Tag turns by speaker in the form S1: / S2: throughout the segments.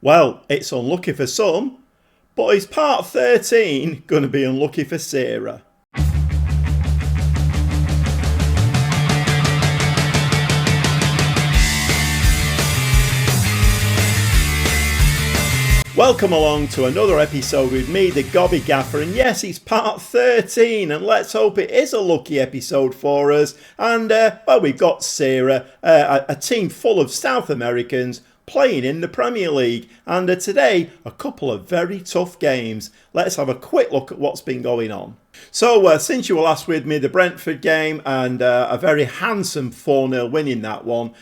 S1: Well, it's unlucky for some, but is part 13 going to be unlucky for Sarah? Welcome along to another episode with me, the Gobby Gaffer, and yes, it's part 13, and let's hope it is a lucky episode for us. And, well, we've got Sarah, a team full of South Americans playing in the Premier League, and today, a couple of very tough games. Let's have a quick look at what's been going on. So, since you were last with me, the Brentford game, and a very handsome 4-0 win in that one.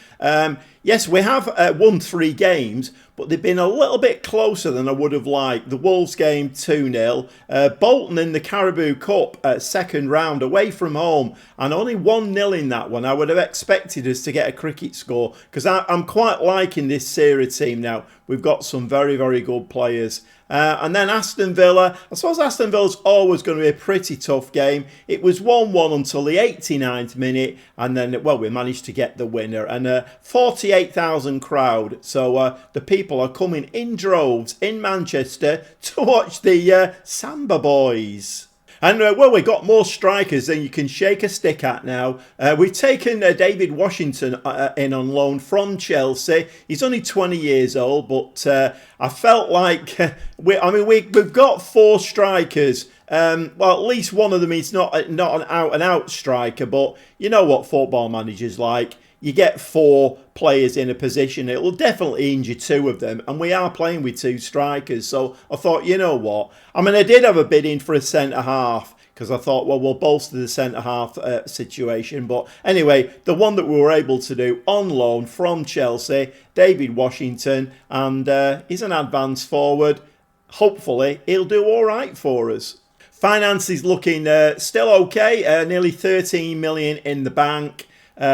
S1: Yes, we have won 3 games, but they've been a little bit closer than I would have liked. The Wolves game 2-0, Bolton in the Carabao Cup second round away from home, and only 1-0 in that one. I would have expected us to get a cricket score, because I'm quite liking this Sarah team now. We've got some very, very good players. And then Aston Villa. I suppose Aston Villa's always going to be a pretty tough game. It was 1-1 until the 89th minute, and then, well, we managed to get the winner. And 48,000 crowd. So the people are coming in droves in Manchester to watch the SAMBA boys. And, well, we've got more strikers than you can shake a stick at now. We've taken David Washington in on loan from Chelsea. He's only 20 years old, but I felt like, we've got 4 strikers. Well, at least one of them is not an out-and-out striker, but you know what football managers like. You get 4 players in a position, it will definitely injure 2 of them, and we are playing with 2 strikers, so I thought, you know what, I did have a bid in for a centre-half, because I thought, well, we'll bolster the centre-half situation, but anyway, the one that we were able to do on loan from Chelsea, David Washington, and he's an advance forward. Hopefully, he'll do all right for us. Finance is looking still okay, nearly 13 million in the bank.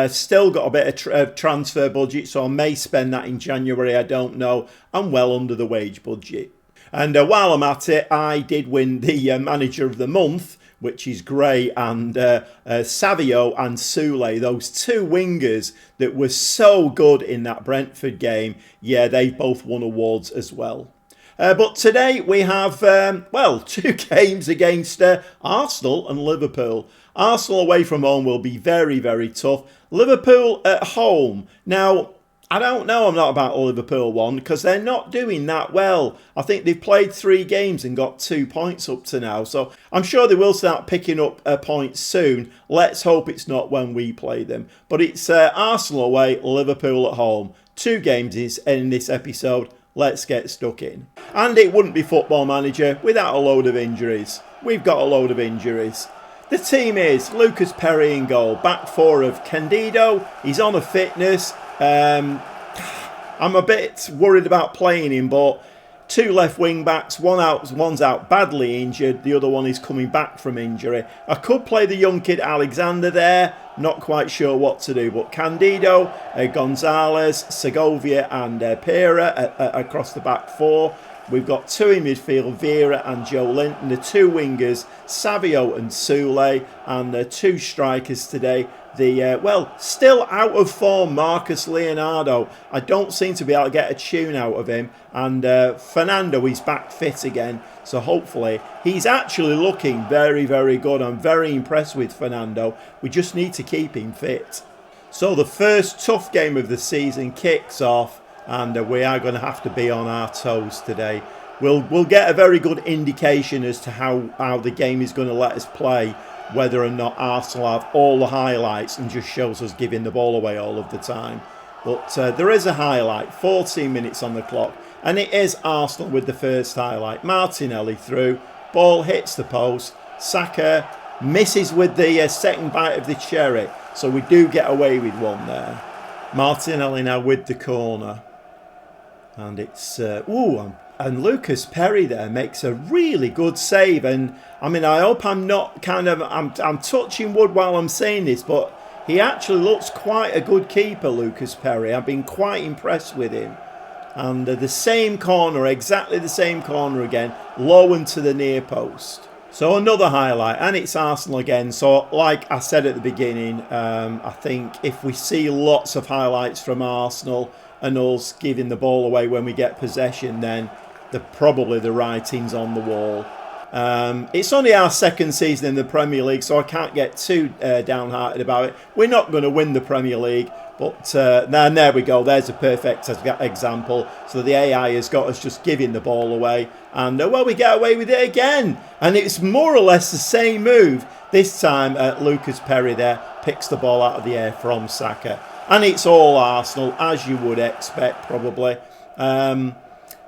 S1: Still got a bit of transfer budget, so I may spend that in January, I don't know. I'm well under the wage budget. And while I'm at it, I did win the Manager of the Month, which is great, and Savio and Soulé, those 2 wingers that were so good in that Brentford game, yeah, they both won awards as well. But today we have, well, 2 games against Arsenal and Liverpool. Arsenal away from home will be very, very tough. Liverpool at home. Now, I don't know, I'm not about the Liverpool one, because they're not doing that well. I think they've played 3 games and got 2 points up to now. So I'm sure they will start picking up points soon. Let's hope it's not when we play them. But it's Arsenal away, Liverpool at home. 2 games in this episode. Let's get stuck in. And it wouldn't be Football Manager without a load of injuries. We've got a load of injuries. The team is Lucas Perry in goal, back 4 of Candido. He's on a fitness. I'm a bit worried about playing him, but 2 left wing backs, one's out badly injured, the other one is coming back from injury. I could play the young kid Alexander there, not quite sure what to do, but Candido, Gonzalez, Segovia and Pera across the back 4. We've got 2 in midfield, Vera and Joe Linton, the 2 wingers, Savio and Soulé, and the 2 strikers today. The, well, still out of form Marcus Leonardo. I don't seem to be able to get a tune out of him. And Fernando is back fit again. So hopefully, he's actually looking very, very good. I'm very impressed with Fernando. We just need to keep him fit. So the first tough game of the season kicks off. And we are going to have to be on our toes today. We'll get a very good indication as to how the game is going to let us play, whether or not Arsenal have all the highlights and just shows us giving the ball away all of the time. But there is a highlight, 14 minutes on the clock, and it is Arsenal with the first highlight. Martinelli through, ball hits the post, Saka misses with the second bite of the cherry, so we do get away with one there. Martinelli now with the corner. And it's, and Lucas Perry there makes a really good save. And, I hope I'm not I'm touching wood while I'm saying this, but he actually looks quite a good keeper, Lucas Perry. I've been quite impressed with him. And the same corner, exactly the same corner again, low and to the near post. So another highlight, and it's Arsenal again. So like I said at the beginning, I think if we see lots of highlights from Arsenal, and us giving the ball away when we get possession, then probably the writing's on the wall. It's only our second season in the Premier League, so I can't get too downhearted about it. We're not going to win the Premier League, but there we go. There's a perfect example. So the AI has got us just giving the ball away, and well, we get away with it again. And it's more or less the same move. This time, Lucas Perry there picks the ball out of the air from Saka. And it's all Arsenal, as you would expect, probably. We're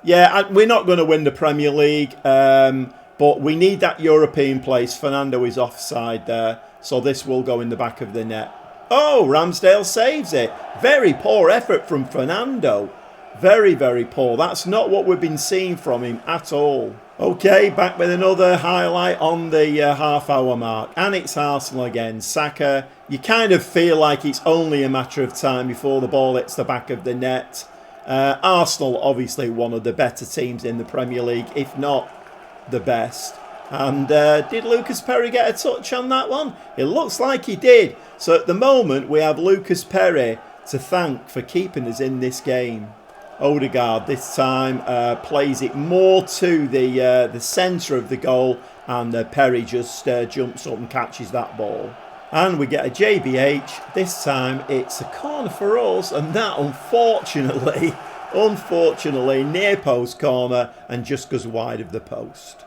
S1: not going to win the Premier League, but we need that European place. Fernando is offside there, so this will go in the back of the net. Oh, Ramsdale saves it. Very poor effort from Fernando. Very, very poor. That's not what we've been seeing from him at all. Okay, back with another highlight on the half-hour mark. And it's Arsenal again. Saka, you kind of feel like it's only a matter of time before the ball hits the back of the net. Arsenal, obviously one of the better teams in the Premier League, if not the best. And did Lucas Perry get a touch on that one? It looks like he did. So at the moment, we have Lucas Perry to thank for keeping us in this game. Odegaard this time plays it more to the centre of the goal, and Perry just jumps up and catches that ball. And we get a JBH. This time it's a corner for us, and that unfortunately near post corner and just goes wide of the post.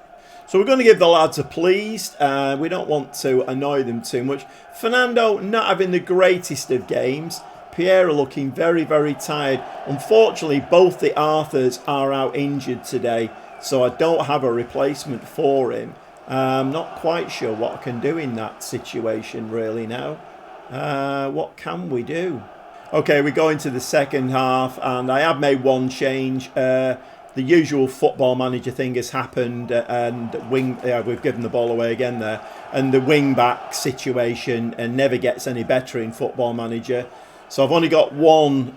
S1: So we're going to give the lads a pleased. We don't want to annoy them too much. Fernando not having the greatest of games. Pierre looking very, very tired. Unfortunately, both the Arthurs are out injured today, so I don't have a replacement for him. I'm not quite sure what I can do in that situation really now. What can we do? Okay, we go into the second half, and I have made one change. The usual Football Manager thing has happened, and we've given the ball away again there. And the wing-back situation never gets any better in Football Manager. So I've only got one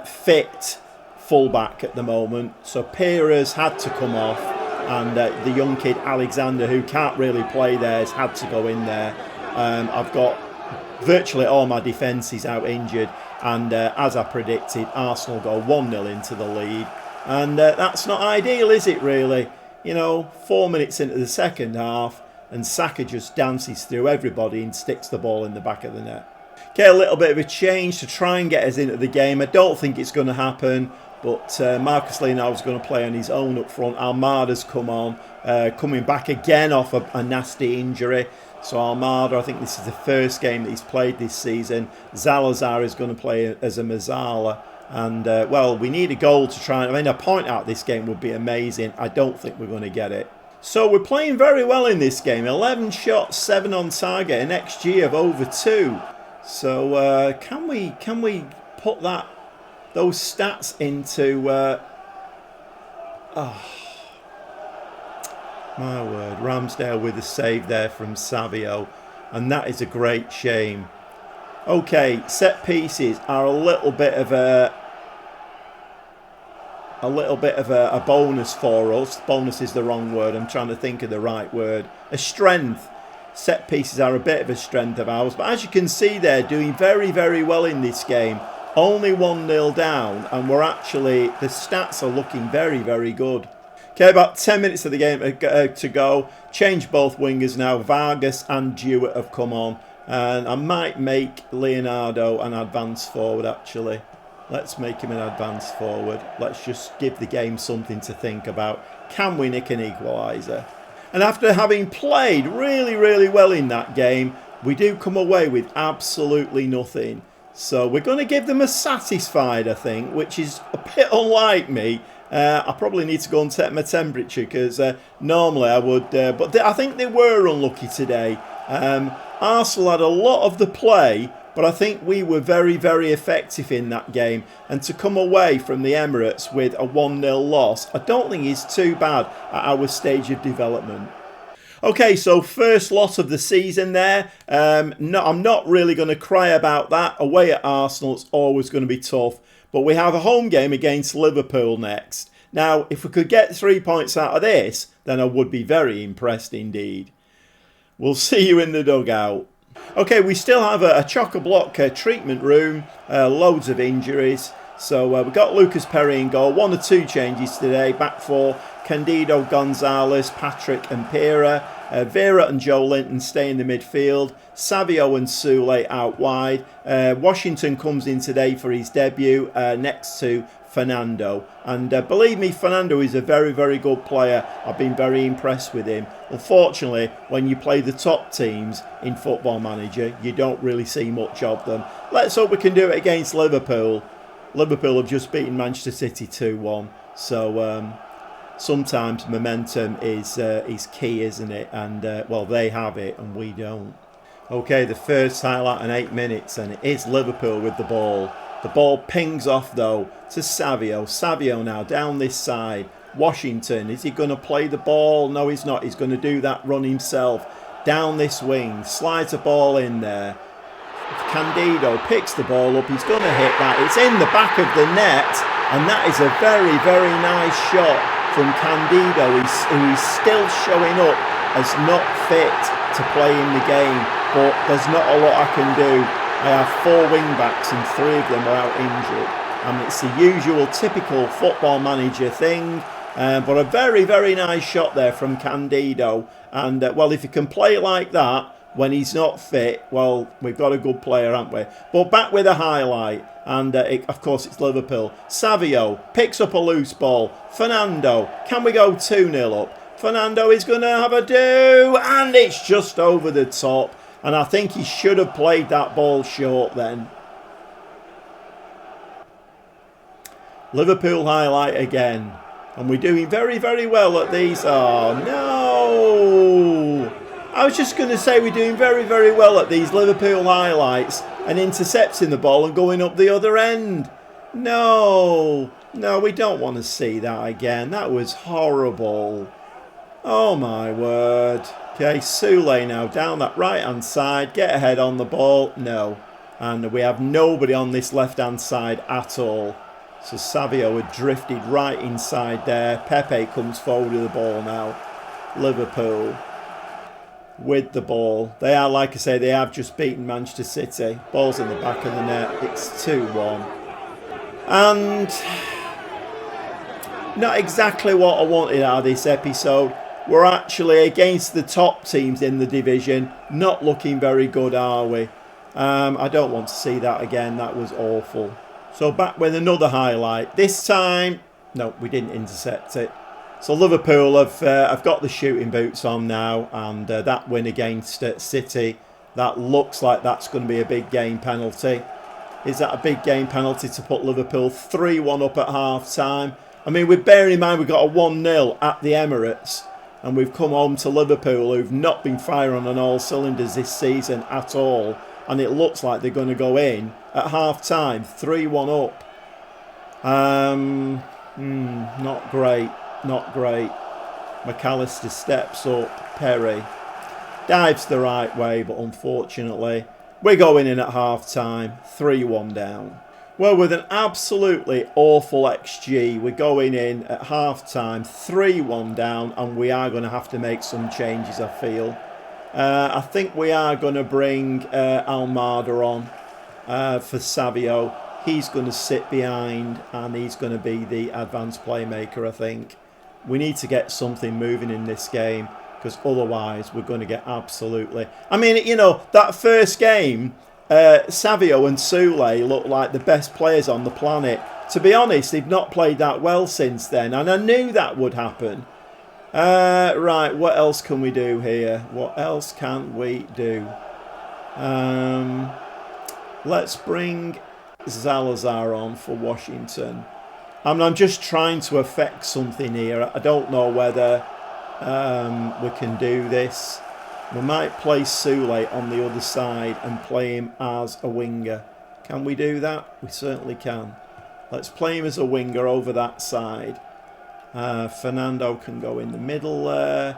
S1: fit fullback at the moment. So Pires had to come off, and the young kid Alexander, who can't really play there, has had to go in there. I've got virtually all my defences out injured, and as I predicted, Arsenal go 1-0 into the lead. And that's not ideal, is it really? 4 minutes into the second half, and Saka just dances through everybody and sticks the ball in the back of the net. Okay, a little bit of a change to try and get us into the game. I don't think it's going to happen, but Marcus Leonardo is going to play on his own up front. Almada's come on, coming back again off a nasty injury. So Almada, I think this is the first game that he's played this season. Zalazar is going to play as a Mazzala. And, well, we need a goal to try and... a point out this game would be amazing. I don't think we're going to get it. So we're playing very well in this game. 11 shots, 7 on target, an XG of over 2. So can we put those stats into... my word. Ramsdale with a save there from Savio. And that is a great shame. Okay, set pieces are a little bit of a bonus for us. Bonus is the wrong word. I'm trying to think of the right word. A strength. Set pieces are a bit of a strength of ours. But as you can see, they're doing very, very well in this game. Only 1-0 down, and the stats are looking very, very good. Okay, about 10 minutes of the game to go. Change both wingers now. Vargas and Jewett have come on. And I might make Leonardo an advance forward, actually. Let's make him an advance forward. Let's just give the game something to think about. Can we nick an equaliser? And after having played really, really well in that game, we do come away with absolutely nothing. So we're going to give them a satisfied, I think, which is a bit unlike me. I probably need to go and take my temperature, because normally I would... but I think they were unlucky today. Arsenal had a lot of the play, but I think we were very, very effective in that game. And to come away from the Emirates with a 1-0 loss, I don't think is too bad at our stage of development. Okay, so first loss of the season there. No, I'm not really going to cry about that. Away at Arsenal, it's always going to be tough. But we have a home game against Liverpool next. Now, if we could get 3 points out of this, then I would be very impressed indeed. We'll see you in the dugout. Okay, we still have a chock-a-block treatment room. Loads of injuries. So we've got Lucas Perry in goal. 1 or 2 changes today. Back 4, Candido, Gonzalez, Patrick and Pera. Vera and Joe Linton stay in the midfield. Savio and Sule out wide. Washington comes in today for his debut next to Fernando. And believe me, Fernando is a very, very good player. I've been very impressed with him. Unfortunately, when you play the top teams in Football Manager, you don't really see much of them. Let's hope we can do it against Liverpool. Liverpool have just beaten Manchester City 2-1. So sometimes momentum is key, isn't it? And, well, they have it and we don't. OK, the first highlight in 8 minutes, and it is Liverpool with the ball. The ball pings off, though, to Savio. Savio now down this side. Washington, is he going to play the ball? No, he's not. He's going to do that run himself. Down this wing, slides a ball in there. Candido picks the ball up. He's going to hit that. It's in the back of the net, and that is a very, very nice shot from Candido, who is still showing up as not fit to play in the game. But there's not a lot I can do. I have 4 wing-backs and 3 of them are out injured. And it's the usual typical Football Manager thing. But a very, very nice shot there from Candido. And, well, if you can play like that when he's not fit, well, we've got a good player, haven't we? But back with a highlight. And, of course, it's Liverpool. Savio picks up a loose ball. Fernando, can we go 2-0 up? Fernando is going to have a do. And it's just over the top. And I think he should have played that ball short then. Liverpool highlight again. And we're doing very, very well at these. Oh, no. I was just going to say we're doing very, very well at these Liverpool highlights and intercepting the ball and going up the other end. No. No, we don't want to see that again. That was horrible. Oh, my word. Okay, Sule now down that right-hand side. Get ahead on the ball. No. And we have nobody on this left-hand side at all. So Savio had drifted right inside there. Pepe comes forward with the ball now. Liverpool with the ball. They are, like I say, they have just beaten Manchester City. Ball's in the back of the net. It's 2-1. And not exactly what I wanted out of this episode. We're actually against the top teams in the division. Not looking very good, are we? I don't want to see that again. That was awful. So back with another highlight. This time, no, we didn't intercept it. So Liverpool have got the shooting boots on now. And that win against City, that looks like that's going to be a big game penalty. Is that a big game penalty to put Liverpool 3-1 up at half-time? I mean, we're bearing in mind we've got a 1-0 at the Emirates. And we've come home to Liverpool, who've not been firing on all cylinders this season at all. And it looks like they're going to go in at half-time, 3-1 up. Not great, not great. McAllister steps up, Perry dives the right way, but unfortunately, we're going in at half-time, 3-1 down. Well, with an absolutely awful XG, we're going in at half-time, 3-1 down, and we are going to have to make some changes, I feel. I think we are going to bring Almada on for Savio. He's going to sit behind, and he's going to be the advanced playmaker, I think. We need to get something moving in this game, because otherwise we're going to get absolutely... I mean, you know, that first game... Savio and Sule look like the best players on the planet. To be honest, they've not played that well since then, and I knew that would happen. Right, what else can we do here? What else can we do? Let's bring Zalazar on for Washington. I mean, I'm just trying to affect something here. I don't know whether we can do this. We might play Sule on the other side and play him as a winger. Can we do that? We certainly can. Let's play him as a winger over that side. Fernando can go in the middle there.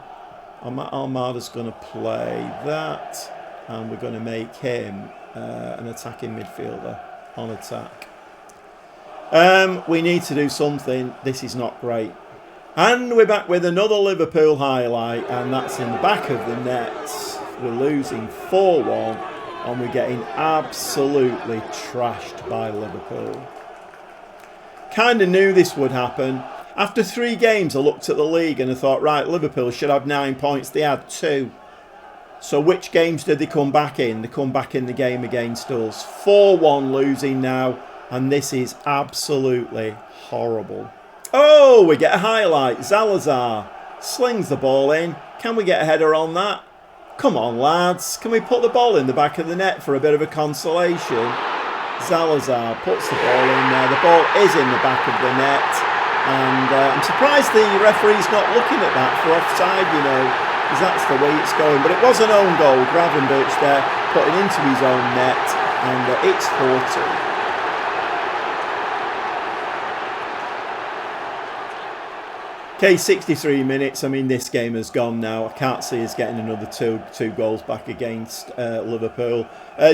S1: Almada's going to play that. And we're going to make him an attacking midfielder on attack. We need to do something. This is not great. And we're back with another Liverpool highlight, and that's in the back of the net. We're losing 4-1, and we're getting absolutely trashed by Liverpool. Kind of knew this would happen. After 3 games, I looked at the league and I thought, right, Liverpool should have 9 points. They had 2. So which games did they come back in? They come back in the game against us. 4-1 losing now. And this is absolutely horrible. Oh, we get a highlight. Salazar slings the ball in. Can we get a header on that? Come on, lads. Can we put the ball in the back of the net for a bit of a consolation? Salazar puts the ball in there. The ball is in the back of the net. And I'm surprised the referee's not looking at that for offside, you know, because that's the way it's going. But it was an own goal. Gravenberch there putting into his own net. And it's 4-2. Okay, 63 minutes. I mean, this game has gone now. I can't see us getting another two goals back against Liverpool.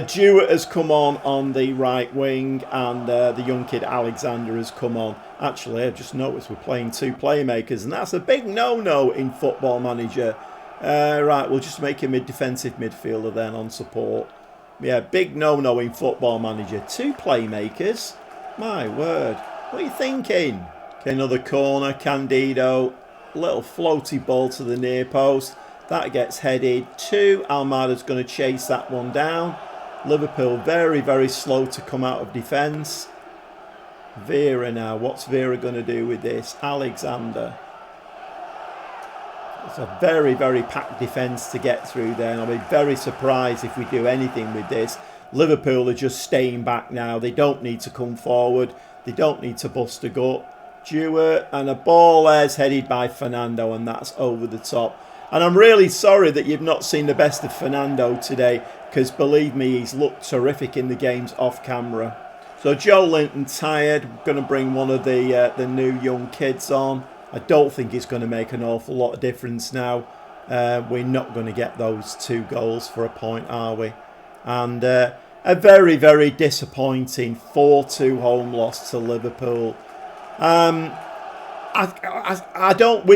S1: Jewett has come on the right wing, and the young kid Alexander has come on. Actually, I've just noticed we're playing 2 playmakers, and that's a big no-no in Football Manager. Right, we'll just make him a defensive midfielder then on support. Yeah, big no-no in Football Manager. 2 playmakers? My word. What are you thinking? Okay, another corner, Candido, little floaty ball to the near post. That gets headed to Almada's going to chase that one down. Liverpool very, very slow to come out of defence. Vera now, what's Vera going to do with this? Alexander. It's a very, very packed defence to get through there, and I'll be very surprised if we do anything with this. Liverpool are just staying back now. They don't need to come forward. They don't need to bust a gut. Jewett, and a ball there's headed by Fernando, and that's over the top. And I'm really sorry that you've not seen the best of Fernando today, because believe me, he's looked terrific in the games off camera. So Joe Linton tired. We're going to bring one of the new young kids on. I don't think it's going to make an awful lot of difference now. We're not going to get those 2 goals for a point, are we? And a very, very disappointing 4-2 home loss to Liverpool. We're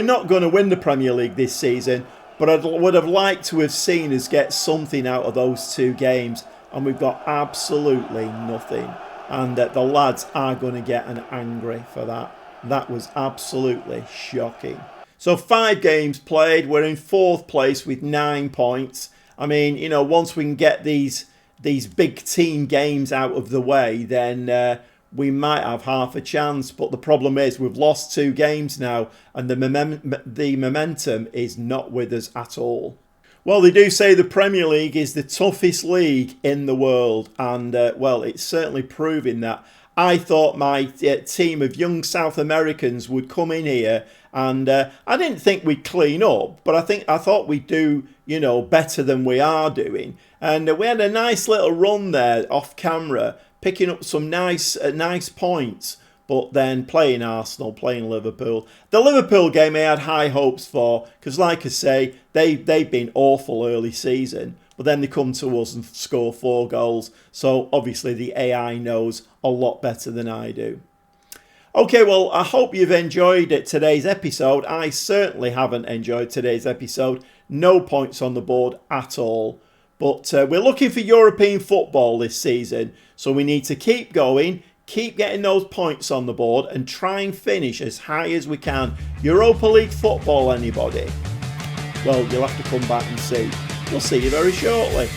S1: not going to win the Premier League this season, but I would have liked to have seen us get something out of those 2 games, and we've got absolutely nothing. And the lads are going to get an angry for that. That was absolutely shocking. So 5 games played. We're in 4th place with 9 points. I mean, you know, once we can get these big team games out of the way, then we might have half a chance. But the problem is we've lost 2 games now, and the momentum is not with us at all. Well, they do say the Premier League is the toughest league in the world, and well, it's certainly proving that. I thought my team of young South Americans would come in here, and I didn't think we'd clean up, but I thought we'd do, you know, better than we are doing. And we had a nice little run there off camera, picking up some nice points, but then playing Arsenal, playing Liverpool. The Liverpool game I had high hopes for, because like I say, they've been awful early season, but then they come to us and score 4 goals. So obviously the AI knows a lot better than I do. Okay, well, I hope you've enjoyed today's episode. I certainly haven't enjoyed today's episode. No points on the board at all. But we're looking for European football this season, so we need to keep going, keep getting those points on the board, and try and finish as high as we can. Europa League football, anybody? Well, you'll have to come back and see. We'll see you very shortly.